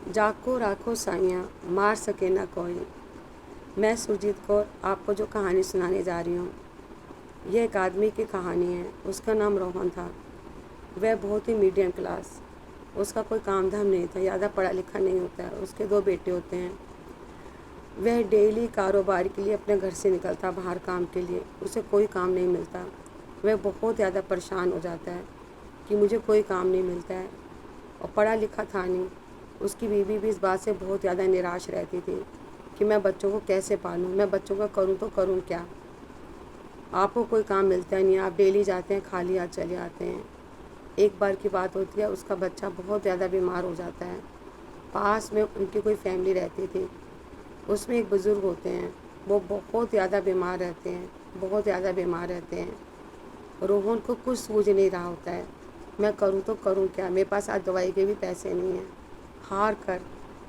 जाग को राखो साइयाँ, मार सके ना कोई। मैं सुरजीत कौर आपको जो कहानी सुनाने जा रही हूँ, यह एक आदमी की कहानी है। उसका नाम रोहन था। वह बहुत ही मीडियम क्लास, उसका कोई काम धाम नहीं था, ज़्यादा पढ़ा लिखा नहीं होता है। उसके 2 बेटे होते हैं। वह डेली कारोबार के लिए अपने घर से निकलता बाहर काम के लिए, उसे कोई काम नहीं मिलता। वह बहुत ज़्यादा परेशान हो जाता है कि मुझे कोई काम नहीं मिलता है, और पढ़ा लिखा था नहीं। उसकी बीवी भी इस बात से बहुत ज़्यादा निराश रहती थी कि मैं बच्चों को कैसे पालूं, मैं बच्चों का करूं तो करूं क्या। आपको कोई काम मिलता नहीं, आप डेली जाते हैं, खाली हाथ चले आते हैं। एक बार की बात होती है, उसका बच्चा बहुत ज़्यादा बीमार हो जाता है। पास में उनकी कोई फैमिली रहती थी, उसमें एक बुज़ुर्ग होते हैं, वो बहुत ज़्यादा बीमार रहते हैं, बहुत ज़्यादा बीमार रहते हैं। रोहन को कुछ सूझ नहीं रहा होता है, मैं करूं तो करूं क्या, मेरे पास आज दवाई के भी पैसे नहीं हैं। हार कर,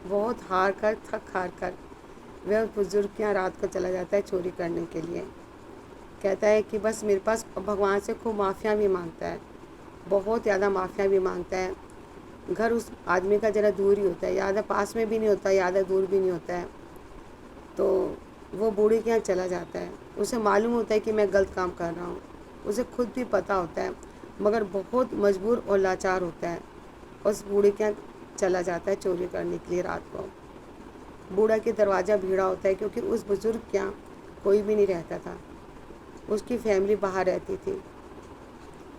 बहुत हार कर, थक हार कर वह उस बुज़ुर्ग के यहाँ रात को चला जाता है चोरी करने के लिए। कहता है कि बस मेरे पास, भगवान से खूब माफ़िया भी मांगता है, बहुत ज़्यादा माफ़िया भी मांगता है। घर उस आदमी का ज़रा दूर ही होता है, ज़्यादा पास में भी नहीं होता, ज़्यादा दूर भी नहीं होता है। तो वो बूढ़े के यहाँ चला जाता है। उसे मालूम होता है कि मैं गलत काम कर रहा हूँ, उसे खुद भी पता होता है, मगर बहुत मजबूर और लाचार होता है। उस बूढ़े के यहाँ चला जाता है चोरी करने के लिए रात को। बूढ़ा के दरवाज़ा भीड़ा होता है, क्योंकि उस बुज़ुर्ग के यहाँ कोई भी नहीं रहता था, उसकी फैमिली बाहर रहती थी।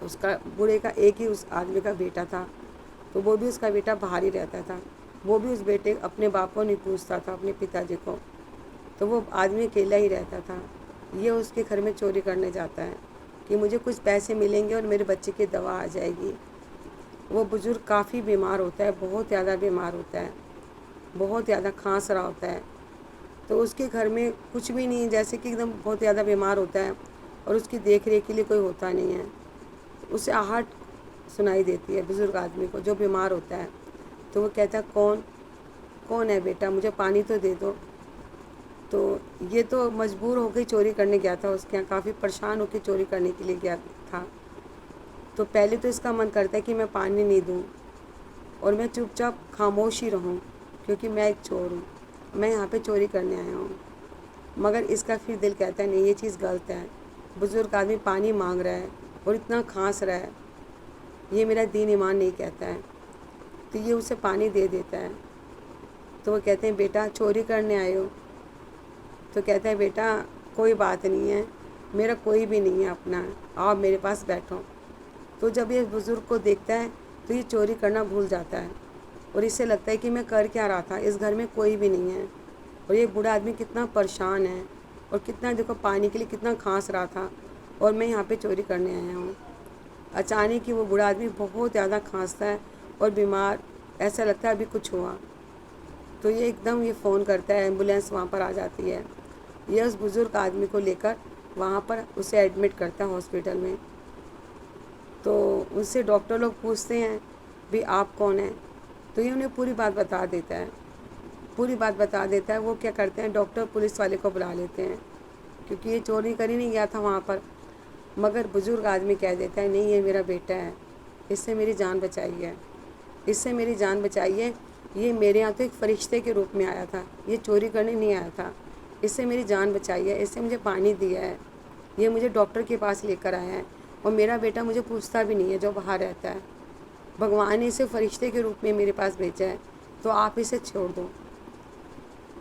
उसका बूढ़े का एक ही उस आदमी का बेटा था, तो वो भी उसका बेटा बाहर ही रहता था। वो भी उस बेटे अपने बाप को नहीं पूछता था, अपने पिताजी को। तो वो आदमी अकेला ही रहता था। ये उसके घर में चोरी करने जाता है कि मुझे कुछ पैसे मिलेंगे और मेरे बच्चे की दवा आ जाएगी। वो बुज़ुर्ग काफ़ी बीमार होता है, बहुत ज़्यादा बीमार होता है, बहुत ज़्यादा खांस रहा होता है। तो उसके घर में कुछ भी नहीं, जैसे कि एकदम बहुत ज़्यादा बीमार होता है और उसकी देख रेख के लिए कोई होता नहीं है। उसे आहट सुनाई देती है बुज़ुर्ग आदमी को, जो बीमार होता है। तो वो कहता है, कौन कौन है बेटा, मुझे पानी तो दे दो। तो ये तो मजबूर हो गई, चोरी करने गया था उसके यहाँ, काफ़ी परेशान होकर चोरी करने के लिए गया था। तो पहले तो इसका मन करता है कि मैं पानी नहीं दूँ और मैं चुपचाप खामोश ही रहूँ, क्योंकि मैं एक चोर हूँ, मैं यहाँ पे चोरी करने आया हूँ। मगर इसका फिर दिल कहता है नहीं, ये चीज़ गलत है। बुज़ुर्ग आदमी पानी मांग रहा है और इतना खांस रहा है, ये मेरा दीन ईमान नहीं कहता है। तो ये उसे पानी दे देता है। तो वो कहते हैं, बेटा चोरी करने आए हो? तो कहता है, बेटा कोई बात नहीं है, मेरा कोई भी नहीं है अपना, आओ मेरे पास बैठो। तो जब ये बुज़ुर्ग को देखता है तो ये चोरी करना भूल जाता है और इसे लगता है कि मैं कर क्या रहा था, इस घर में कोई भी नहीं है और ये बूढ़ा आदमी कितना परेशान है और कितना, देखो पानी के लिए कितना खांस रहा था और मैं यहाँ पे चोरी करने आया हूँ। अचानक ही वो बूढ़ा आदमी बहुत ज़्यादा खांसता है और बीमार, ऐसा लगता है अभी कुछ हुआ। तो ये एकदम ये फ़ोन करता है, एम्बुलेंस वहाँ पर आ जाती है। ये उस बुज़ुर्ग आदमी को लेकर वहाँ पर उसे एडमिट करता है हॉस्पिटल में। तो उससे डॉक्टर लोग पूछते हैं, भी आप कौन हैं? तो ये उन्हें पूरी बात बता देता है, पूरी बात बता देता है। वो क्या करते हैं, डॉक्टर पुलिस वाले को बुला लेते हैं, क्योंकि ये चोरी कर ही नहीं गया था वहाँ पर। मगर बुज़ुर्ग आदमी कह देता है, नहीं ये मेरा बेटा है, इससे मेरी जान बचाइए, इससे मेरी जान बचाइए। ये मेरे यहाँ तो एक फ़रिश्ते के रूप में आया था, ये चोरी करने नहीं आया था, इससे मेरी जान बचाइए, इससे मुझे पानी दिया है, ये मुझे डॉक्टर के पास लेकर आया है और मेरा बेटा मुझे पूछता भी नहीं है, जो बाहर रहता है। भगवान ने इसे फ़रिश्ते के रूप में मेरे पास भेजा है, तो आप इसे छोड़ दो।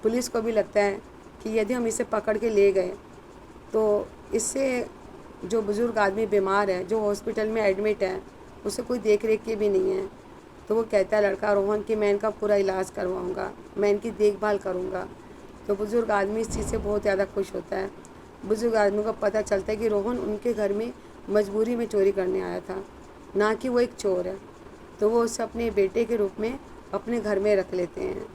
पुलिस को भी लगता है कि यदि हम इसे पकड़ के ले गए तो इससे, जो बुज़ुर्ग आदमी बीमार है, जो हॉस्पिटल में एडमिट है, उसे कोई देख रेख के भी नहीं है। तो वो कहता है लड़का रोहन कि मैं इनका पूरा इलाज करवाऊँगा, मैं इनकी देखभाल करूँगा। तो बुज़ुर्ग आदमी इस चीज़ से बहुत ज़्यादा खुश होता है। बुज़ुर्ग आदमी को पता चलता है कि रोहन उनके घर में मजबूरी में चोरी करने आया था, ना कि वो एक चोर है। तो वो उसे अपने बेटे के रूप में अपने घर में रख लेते हैं।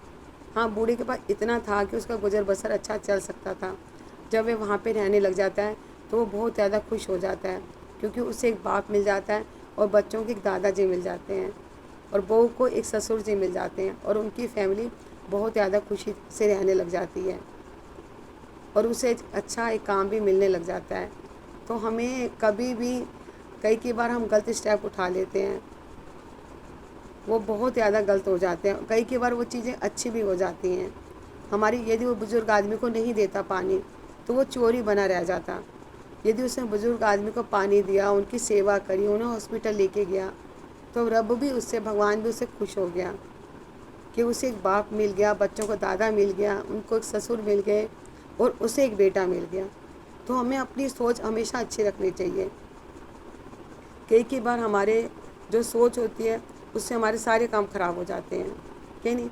हाँ, बूढ़े के पास इतना था कि उसका गुजर बसर अच्छा चल सकता था। जब वह वहाँ पे रहने लग जाता है तो वो बहुत ज़्यादा खुश हो जाता है, क्योंकि उसे एक बाप मिल जाता है और बच्चों के एक दादाजी मिल जाते हैं और बहू को एक ससुर जी मिल जाते हैं और उनकी फैमिली बहुत ज़्यादा खुशी से रहने लग जाती है और उसे अच्छा एक काम भी मिलने लग जाता है। तो हमें कभी भी, कई बार हम गलत स्टेप उठा लेते हैं, وہ بہت زیادہ غلط ہو جاتے ہیں. کئی بار وہ چیزیں اچھی بھی ہو جاتی ہیں ہماری. یدی وہ بزرگ آدمی کو نہیں دیتا پانی تو وہ چوری بنا رہ جاتا. یدی اس نے بزرگ آدمی کو پانی دیا، ان کی سیوا کری، انہیں ہاسپٹل لے کے گیا، تو رب بھی اس سے، بھگوان بھی اس سے خوش ہو گیا کہ اسے ایک باپ مل گیا، بچوں کو دادا مل گیا، ان کو ایک سسر مل گئے اور اسے ایک بیٹا مل گیا. تو ہمیں اپنی سوچ ہمیشہ اچھی رکھنی چاہیے. کئی بار ہمارے جو سوچ ہوتی ہے اس سے ہمارے سارے کام خراب ہو جاتے ہیں کہ نہیں.